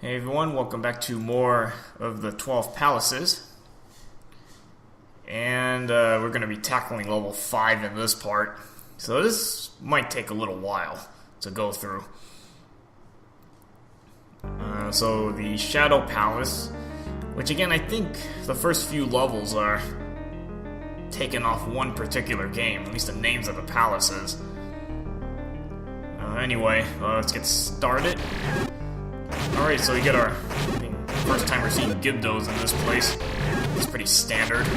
Hey everyone, welcome back to more of the 12 Palaces. And we're going to be tackling level 5 in this part. So this might take a little while to go through. So the Shadow Palace, which again I think the first few levels are taken off one particular game, at least the names of the palaces. Anyway, let's get started. Alright, so we get our first time we're seeing Gibdos in this place. It's pretty standard. I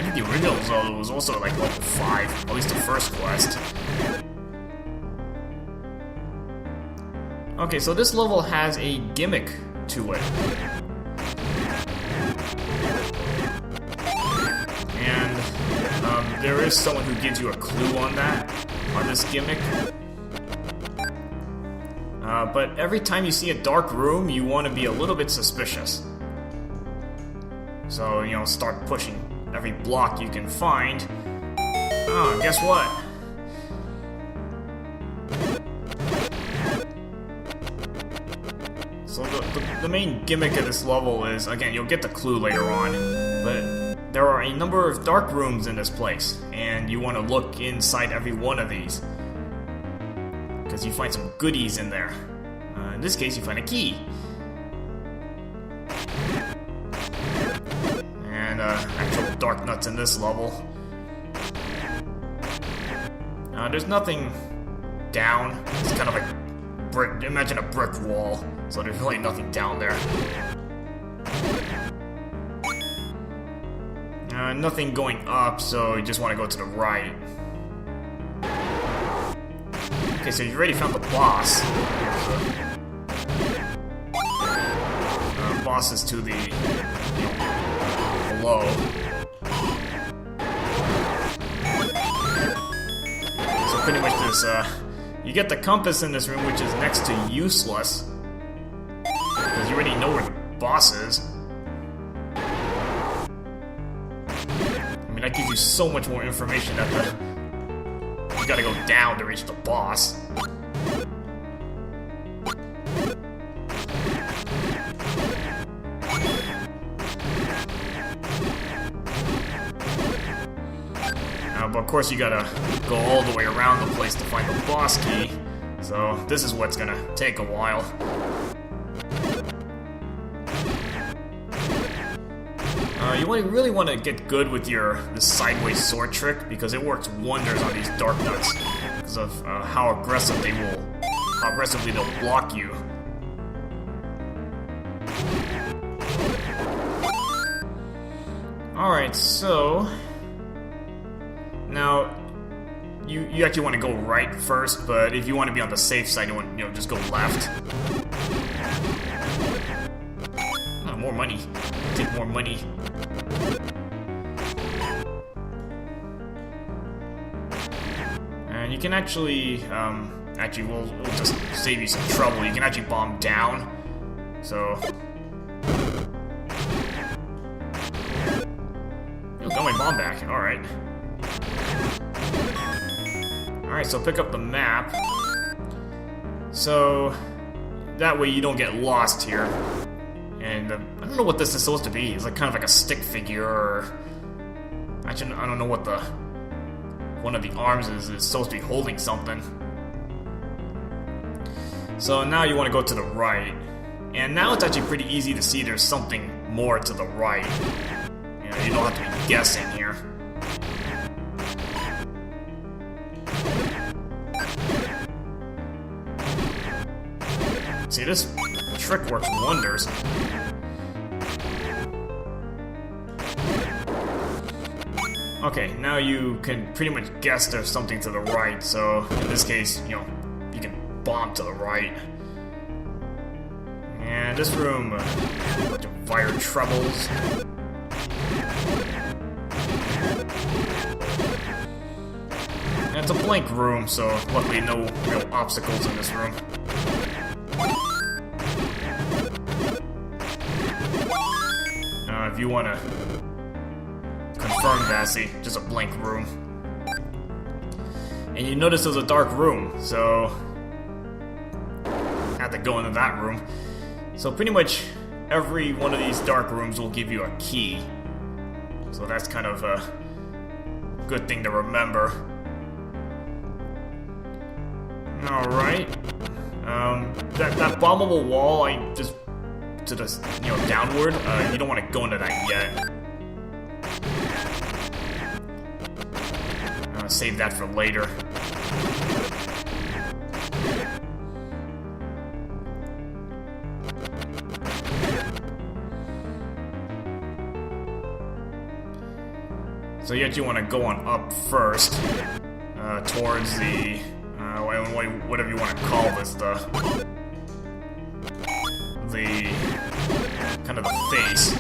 think the original Zelda was also like level 5, at least the first quest. Okay, so this level has a gimmick to it. And there is someone who gives you a clue on that, on this gimmick. But every time you see a dark room, you want to be a little bit suspicious. So, you know, start pushing every block you can find. Oh, guess what? So the main gimmick of this level is, again, you'll get the clue later on, but there are a number of dark rooms in this place, and you want to look inside every one of these, because you find some goodies in there. In this case, you find a key. And actual darknuts in this level. There's nothing down. It's kind of like brick. Imagine a brick wall. So there's really nothing down there. Nothing going up, so you just want to go to the right. Okay, so you already found the boss. Boss is to the below. So pretty much this, you get the compass in this room, which is next to useless, because you already know where the boss is. I mean, that gives you so much more information that you gotta go down to reach the boss. But of course you gotta go all the way around the place to find the boss key. So this is what's gonna take a while. You really want to get good with this sideways sword trick, because it works wonders on these darknuts because of how aggressively they'll block you. Alright, so now you actually want to go right first, but if you want to be on the safe side, you want just go left. More money. Take more money. And you can actually we'll just save you some trouble. You can actually bomb down. So you got my bomb back. All right. Alright, so pick up the map. So that way you don't get lost here. And I don't know what this is supposed to be. It's like kind of like a stick figure, or actually I don't know what one of the arms is. It's supposed to be holding something. So now you want to go to the right. And now it's actually pretty easy to see there's something more to the right. You don't have to be guessing here. See, this trick works wonders. Okay, now you can pretty much guess there's something to the right, so in this case, you can bomb to the right. And this room, a bunch of fire troubles. And it's a blank room, so luckily no real obstacles in this room. If you want to confirm that, see, just a blank room. And you notice it was a dark room, so had to go into that room. So pretty much every one of these dark rooms will give you a key. So that's kind of a good thing to remember. Alright. That bombable wall, I just to the, downward, you don't want to go into that yet. Save that for later. So you want to go on up first, towards the, whatever you want to call this, the kind of the face.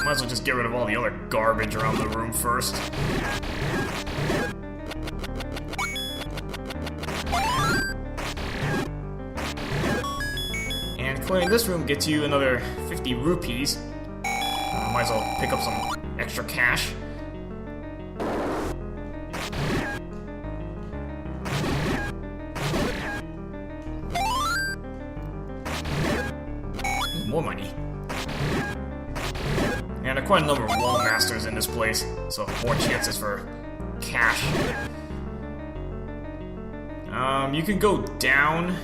Might as well just get rid of all the other garbage around the room first. And clearing this room gets you another 50 rupees. Might as well pick up some extra cash. More money. And quite a number of wall masters in this place, so more chances for cash. You can go down,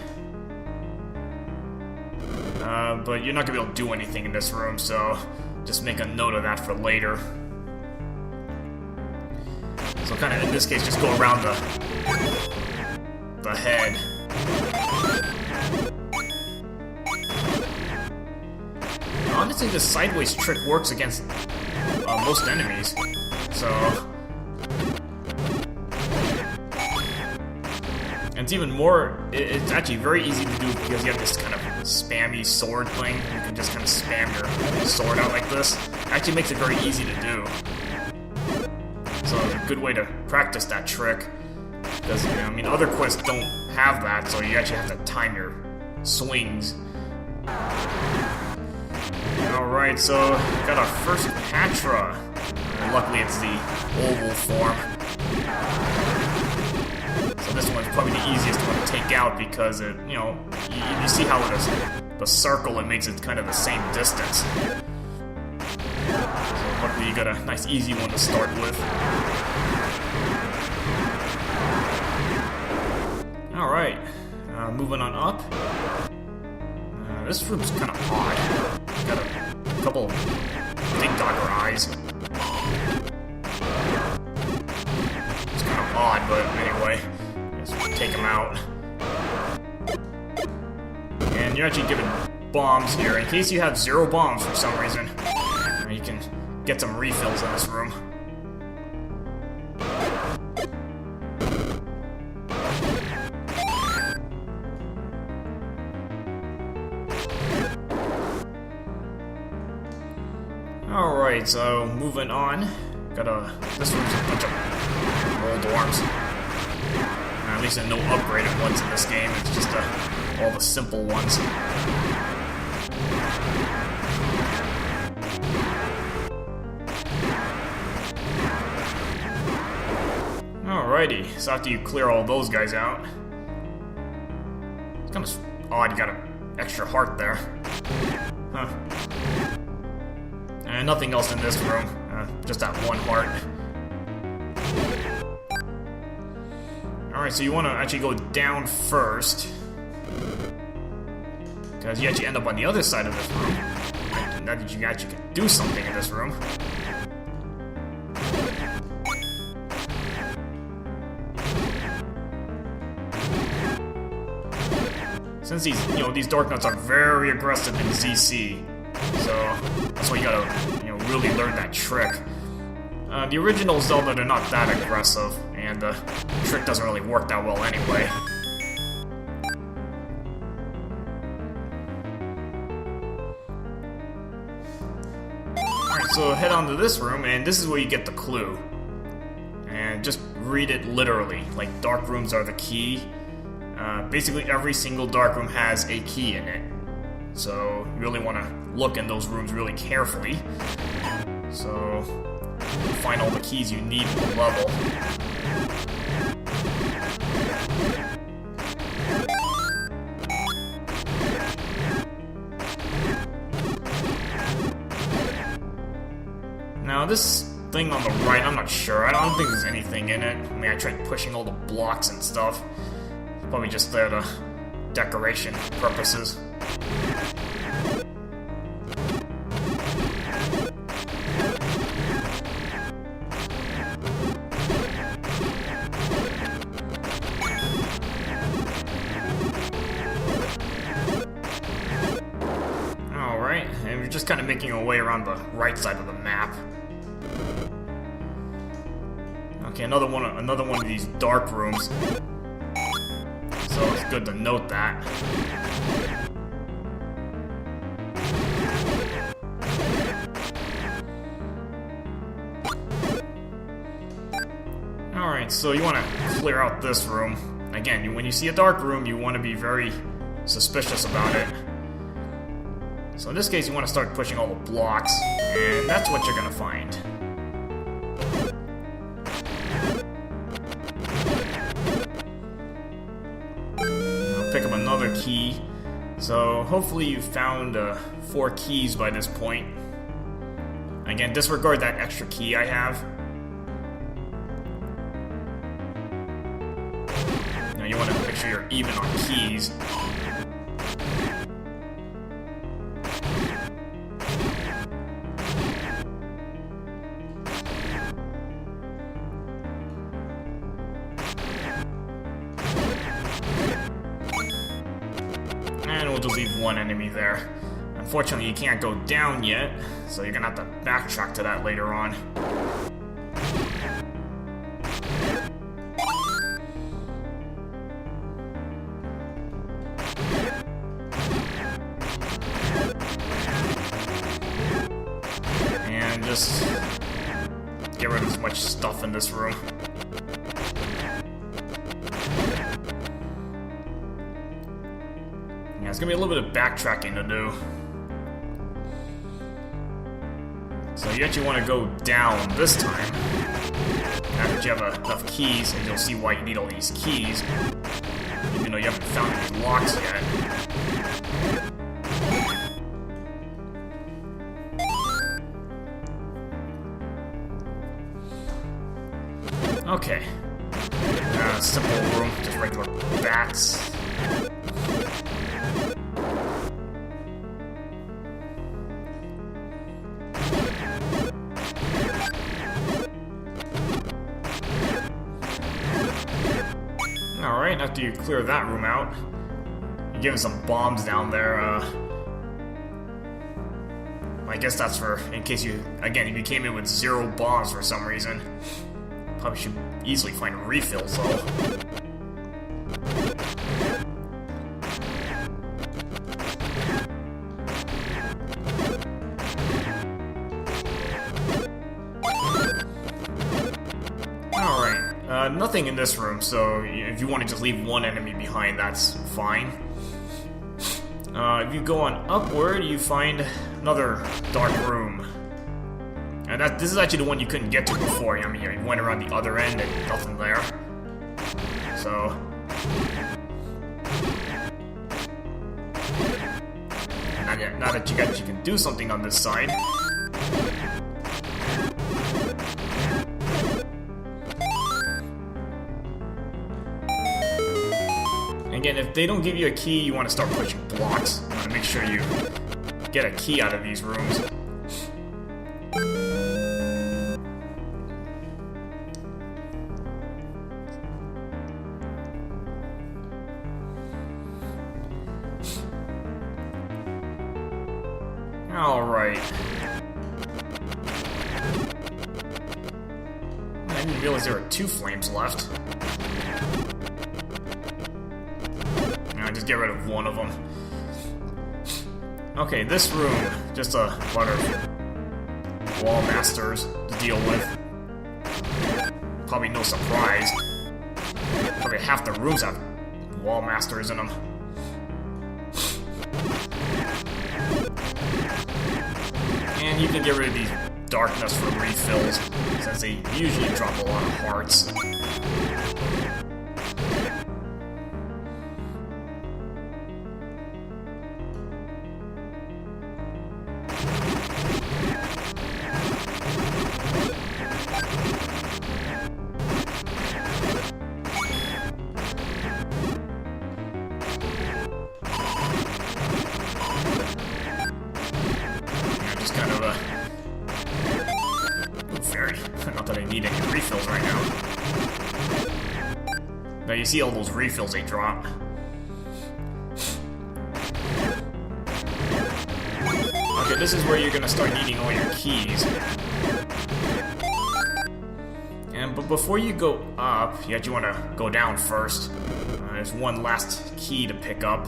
but you're not gonna be able to do anything in this room, so just make a note of that for later. So kind of in this case, just go around the head. Honestly, the sideways trick works against most enemies, so... And it's even more... It's actually very easy to do because you have this kind of spammy sword thing. You can just kind of spam your sword out like this. It actually makes it very easy to do. So it's a good way to practice that trick. Because, other quests don't have that, so you actually have to time your swings. Alright, so got our first Patra. Luckily it's the oval form. So this one's probably the easiest one to take out because it, you see how it is the circle, it makes it kind of the same distance. So luckily you got a nice easy one to start with. Alright, moving on up. This room's kind of odd. Got a couple big dogger eyes. It's kind of odd, but anyway, let's take them out. And you're actually given bombs here in case you have 0 bombs for some reason. You can get some refills in this room. Alright, so moving on. This room's a bunch of old dorms. At least no upgraded ones in this game, it's just all the simple ones. Alrighty, so after you clear all those guys out, it's kind of odd you got an extra heart there. Huh. And nothing else in this room, just that one heart. Alright, so you want to actually go down first, because you actually end up on the other side of this room. Now that you actually can do something in this room. Since these darknuts are very aggressive in ZC, so that's why you gotta, really learn that trick. The original Zelda, they're not that aggressive, and the trick doesn't really work that well anyway. Alright, so head on to this room, and this is where you get the clue. And just read it literally, like dark rooms are the key. Basically every single dark room has a key in it. So you really want to look in those rooms really carefully. So find all the keys you need for the level. Now this thing on the right, I'm not sure. I don't think there's anything in it. I mean, I tried pushing all the blocks and stuff. It's probably just there to decoration purposes. Alright, and we're just kind of making our way around the right side of the map. Okay, another one of these dark rooms. So it's good to note that. Alright, so you want to clear out this room. Again, when you see a dark room, you want to be very suspicious about it. So in this case, you want to start pushing all the blocks, and that's what you're going to find. Pick up another key. So hopefully you found 4 keys by this point. Again, disregard that extra key I have. Now you want to make sure you're even on keys. And we'll just leave one enemy there. Unfortunately, you can't go down yet, so you're gonna have to backtrack to that later on. And just get rid of as much stuff in this room. It's gonna be a little bit of backtracking to do. So you actually want to go down this time. Now that you have enough keys, and you'll see why you need all these keys. Even though you haven't found any locks yet. Okay. Simple room, just regular bats. Alright, after you clear that room out, you give him some bombs down there. I guess that's for, in case you, again, if you came in with 0 bombs for some reason. Probably should easily find refills though. Nothing in this room, so if you want to just leave one enemy behind, that's fine. If you go on upward, you find another dark room. And this is actually the one you couldn't get to before. I mean, you went around the other end and nothing there. So... now that you can do something on this side. Again, if they don't give you a key, you want to start pushing blocks. You want to make sure you get a key out of these rooms. Alright. I didn't realize there were 2 flames left. Just get rid of one of them. Okay, this room, just a lot of wall masters to deal with. Probably no surprise. Probably half the rooms have wall masters in them. you can get rid of these darknuts for refills, since they usually drop a lot of hearts. Not that I need any refills right now. Now you see all those refills they drop. Okay, this is where you're gonna start needing all your keys. But before you go up, you actually want to go down first. There's one last key to pick up.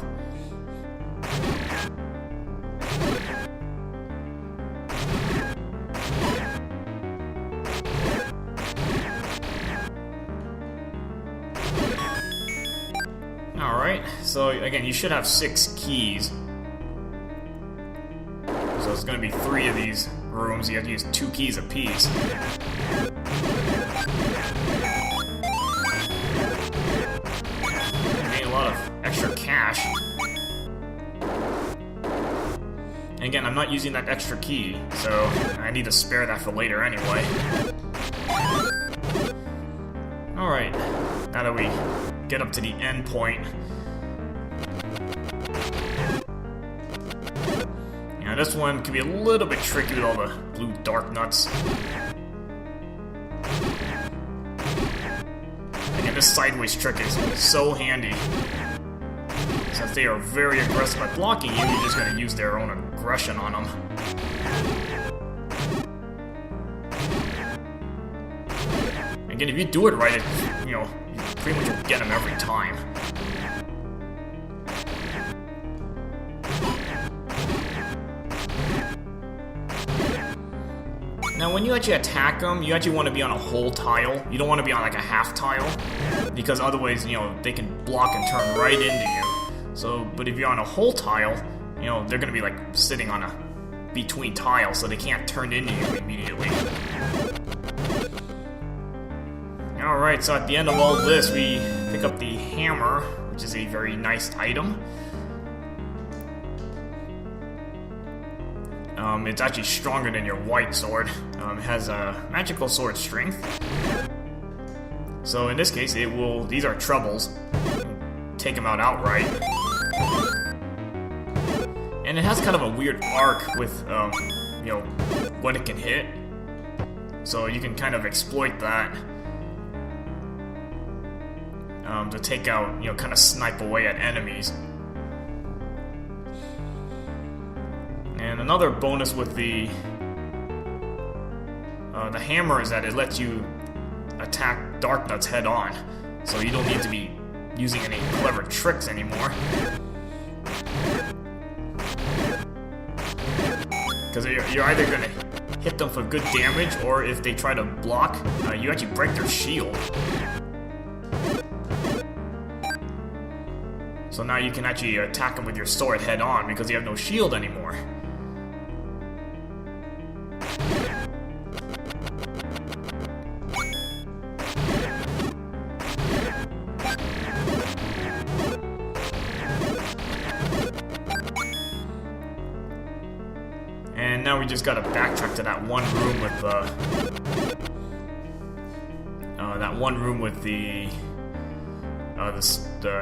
Alright, so again, you should have 6 keys. So it's going to be 3 of these rooms. You have to use 2 keys apiece. Gain a lot of extra cash. And again, I'm not using that extra key, so I need to spare that for later anyway. Alright, now that we get up to the end point. Now this one can be a little bit tricky with all the blue darknuts. Again, this sideways trick is so handy. Since they are very aggressive at blocking you, you're just going to use their own aggression on them. Again, if you do it right, you pretty much will get them every time. Now, when you actually attack them, you actually want to be on a whole tile. You don't want to be on like a half tile, because otherwise, they can block and turn right into you. So, but if you're on a whole tile, they're going to be like sitting on a between tiles, so they can't turn into you immediately. Alright, so at the end of all this, we pick up the hammer, which is a very nice item. It's actually stronger than your white sword. It has a magical sword strength. So in this case, these are trebles. Take them out outright. And it has kind of a weird arc with, what it can hit. So you can kind of exploit that. To take out, kind of snipe away at enemies. And another bonus with the hammer is that it lets you attack darknuts head on. So you don't need to be using any clever tricks anymore. Because you're either going to hit them for good damage, or if they try to block, you actually break their shield. So now you can actually attack them with your sword head on because you have no shield anymore. And now we just gotta backtrack to that one room with the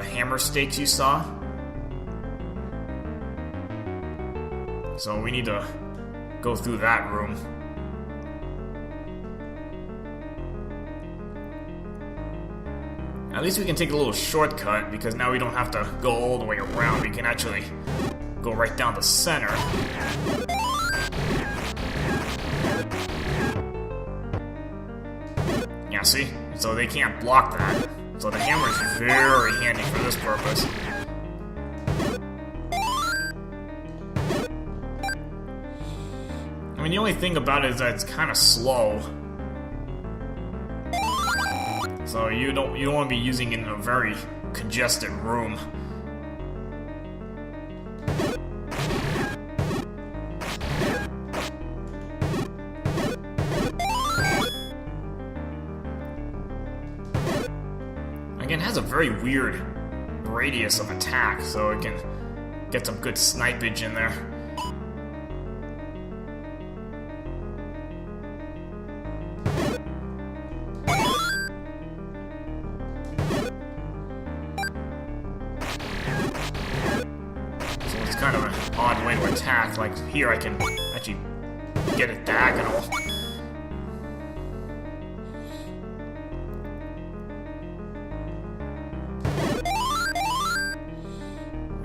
hammer stakes you saw. So we need to go through that room. At least we can take a little shortcut, because now we don't have to go all the way around. We can actually go right down the center. Yeah, see? So they can't block that. So the hammer is very handy for this purpose. I mean, the only thing about it is that it's kind of slow. So you don't want to be using it in a very congested room. again, it has a very weird radius of attack, so it can get some good snipage in there. So it's kind of an odd way to attack. Like here I can actually get it diagonal.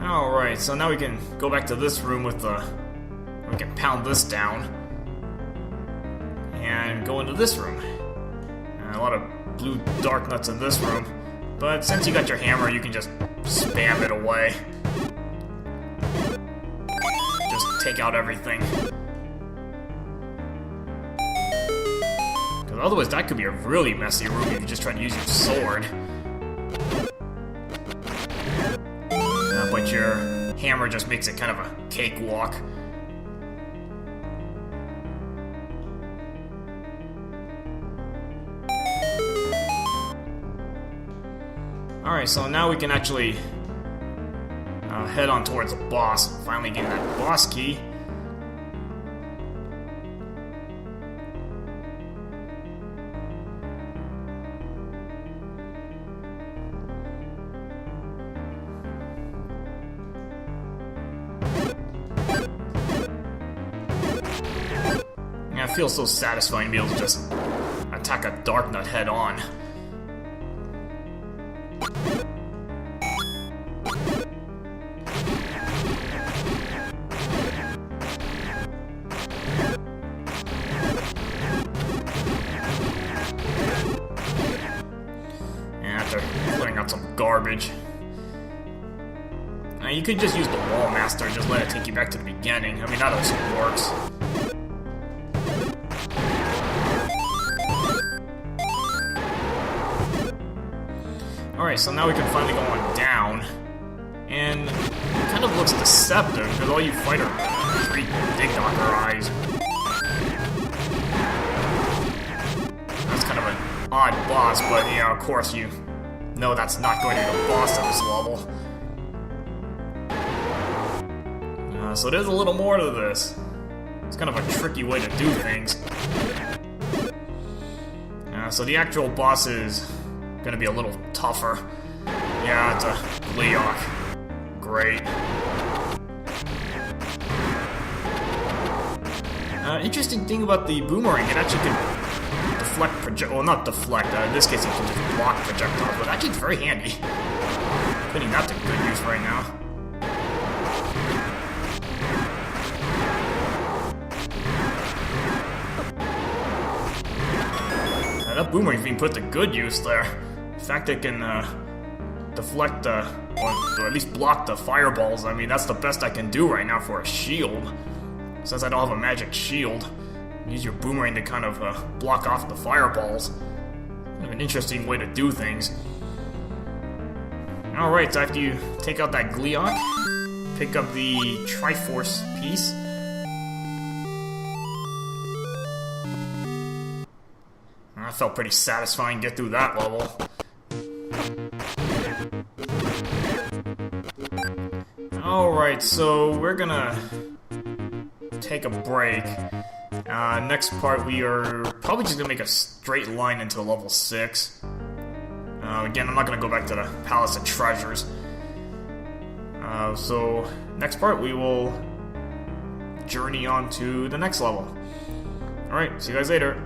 Alright, so now we can go back to this room with the... We can pound this down. And go into this room. And a lot of blue dark nuts in this room. But since you got your hammer, you can just spam it away. Just take out everything. Because otherwise that could be a really messy room if you just try to use your sword. But your hammer just makes it kind of a cakewalk. Alright, so now we can actually head on towards the boss. Finally getting that boss key. It feels so satisfying to be able to just attack a dark nut head on. And after clearing out some garbage. You could just use the wall master and just let it take you back to the beginning. I mean, that also works. Alright, so now we can finally go on down, and it kind of looks deceptive, because all you fight are 3 big knocker eyes. That's kind of an odd boss, but yeah, of course you know that's not going to be the boss at this level. So there's a little more to this. It's kind of a tricky way to do things. So the actual boss is gonna be a little tougher. Yeah, it's a Gleeok. Great. Interesting thing about the boomerang, it actually can deflect well, not deflect, in this case it can just block projectiles, but actually it's very handy. Putting that to good use right now. That boomerang's being put to good use there. In fact, it can deflect, or at least block the fireballs. I mean, that's the best I can do right now for a shield. Since I don't have a magic shield, use your boomerang to kind of block off the fireballs. Kind of an interesting way to do things. Alright, so after you take out that Gleeok, pick up the Triforce piece. That felt pretty satisfying to get through that level. Alright, so we're gonna take a break. Next part we are probably just gonna make a straight line into level 6. Again, I'm not gonna go back to the Palace of Treasures. So next part we will journey on to the next level. Alright, see you guys later.